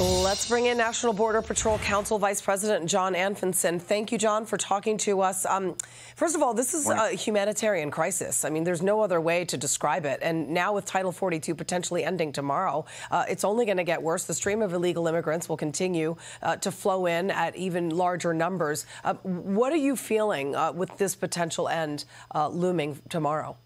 Let's bring in National Border Patrol Council Vice President John Anfinsen. Thank you, John, for talking to us. First of all, this is a humanitarian crisis. I mean, there's no other way to describe it. And now with Title 42 potentially ending tomorrow, it's only going to get worse. The stream of illegal immigrants will continue to flow in at even larger numbers. What are you feeling with this potential end looming tomorrow?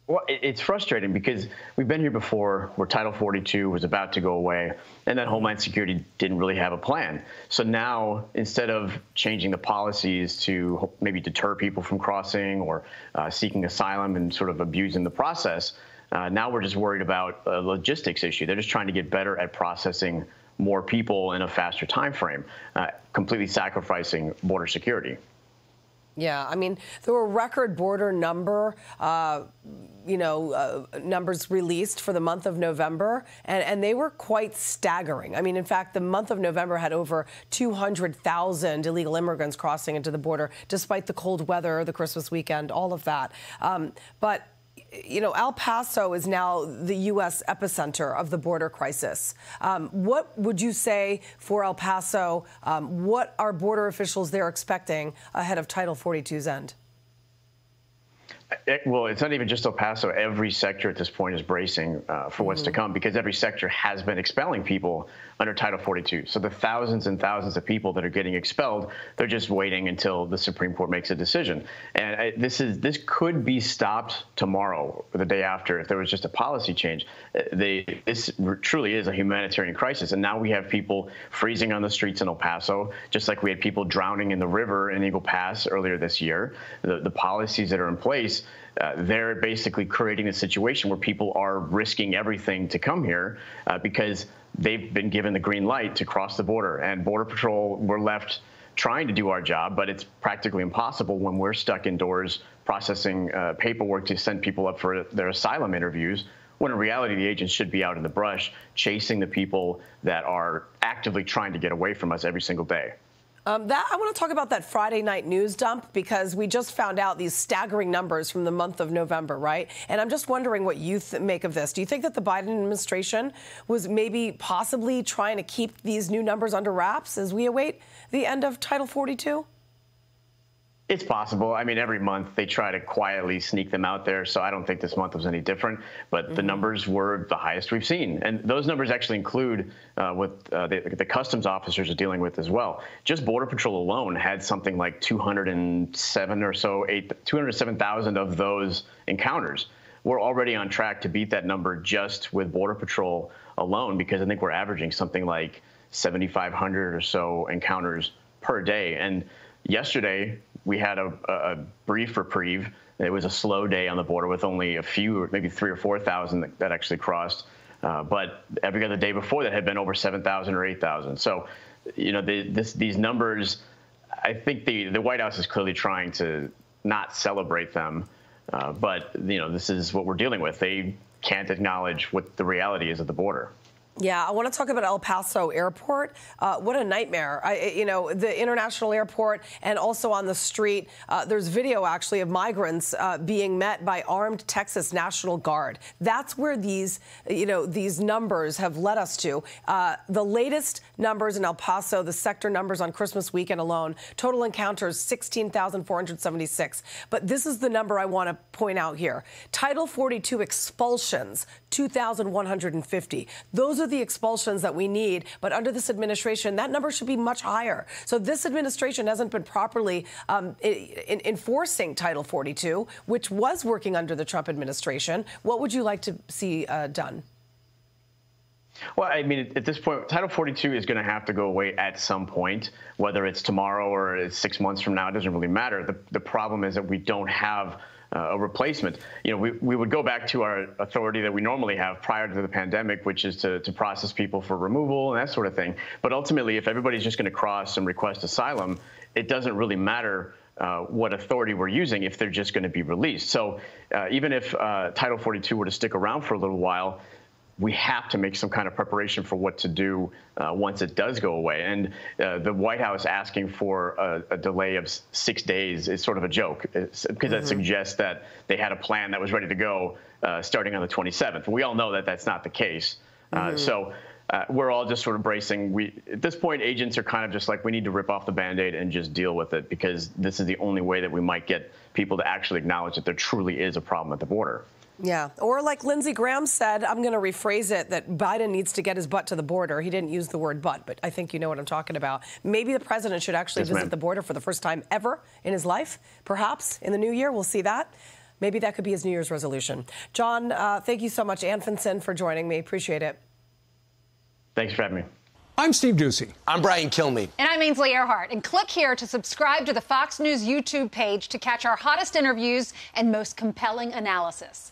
Well, it's frustrating because we've been here before where Title 42 was about to go away, and then Homeland Security didn't really have a plan. So now, instead of changing the policies to maybe deter people from crossing or seeking asylum and sort of abusing the process, now we're just worried about a logistics issue. They're just trying to get better at processing more people in a faster time frame, completely sacrificing border security. Yeah, I mean, there were record border numbers released for the month of November, and they were quite staggering. I mean, in fact, the month of November had over 200,000 illegal immigrants crossing into the border, despite the cold weather, the Christmas weekend, all of that. But you know, El Paso is now the U.S. epicenter of the border crisis. What would you say for El Paso? What are border officials there expecting ahead of Title 42's end? Well, it's not even just El Paso. Every sector at this point is bracing for what's to come, because every sector has been expelling people under Title 42. So the thousands and thousands of people that are getting expelled, they're just waiting until the Supreme Court makes a decision. And this could be stopped tomorrow or the day after if there was just a policy change. This truly is a humanitarian crisis. And now we have people freezing on the streets in El Paso, just like we had people drowning in the river in Eagle Pass earlier this year. The policies that are in place, they're basically creating a situation where people are risking everything to come here because they've been given the green light to cross the border. And Border Patrol, we're left trying to do our job, but it's practically impossible when we're stuck indoors processing paperwork to send people up for their asylum interviews, when in reality the agents should be out in the brush chasing the people that are actively trying to get away from us every single day. I want to talk about that Friday night news dump, because we just found out these staggering numbers from the month of November, right? And I'm just wondering what you make of this. Do you think that the Biden administration was maybe possibly trying to keep these new numbers under wraps as we await the end of Title 42? It's possible. I mean, every month they try to quietly sneak them out there, so I don't think this month was any different. But the numbers were the highest we've seen. And those numbers actually include what the customs officers are dealing with as well. Just Border Patrol alone had something like 207,000 of those encounters. We're already on track to beat that number just with Border Patrol alone, because I think we're averaging something like 7,500 or so encounters per day. And yesterday, we had a brief reprieve. It was a slow day on the border with only a few, maybe 3,000 or 4,000 that actually crossed. But every other day before that had been over 7,000 or 8,000. So, you know, these numbers, I think the White House is clearly trying to not celebrate them. But, you know, this is what we're dealing with. They can't acknowledge what the reality is at the border. Yeah, I want to talk about El Paso Airport. What a nightmare. You know, the international airport, and also on the street, there's video actually of migrants being met by armed Texas National Guard. That's where these numbers have led us to. The latest numbers in El Paso, the sector numbers on Christmas weekend alone, total encounters 16,476. But this is the number I want to point out here. Title 42 expulsions, 2,150. Those are the expulsions that we need, but under this administration, that number should be much higher. So this administration hasn't been properly enforcing Title 42, which was working under the Trump administration. What would you like to see done? Well, I mean, at this point, Title 42 is going to have to go away at some point, whether it's tomorrow or it's 6 months from now. It doesn't really matter. The problem is that we don't have a replacement. You know, we would go back to our authority that we normally have prior to the pandemic, which is to process people for removal and that sort of thing. But ultimately, if everybody's just going to cross and request asylum, it doesn't really matter what authority we're using if they're just going to be released. So even if Title 42 were to stick around for a little while, we have to make some kind of preparation for what to do once it does go away. And the White House asking for a delay of 6 days is sort of a joke, because that suggests that they had a plan that was ready to go starting on the 27th. We all know that that's not the case. So we're all just sort of bracing. At this point, agents are kind of just like, we need to rip off the Band-Aid and just deal with it, because this is the only way that we might get people to actually acknowledge that there truly is a problem at the border. Yeah, or like Lindsey Graham said, I'm going to rephrase it, that Biden needs to get his butt to the border. He didn't use the word but I think you know what I'm talking about. Maybe the president should actually visit the border for the first time ever in his life, perhaps in the new year. We'll see that. Maybe that could be his New Year's resolution. John, thank you so much, Anfinsen, for joining me. Appreciate it. Thanks for having me. I'm Steve Ducey. I'm Brian Kilmeade. And I'm Ainsley Earhart. And click here to subscribe to the Fox News YouTube page to catch our hottest interviews and most compelling analysis.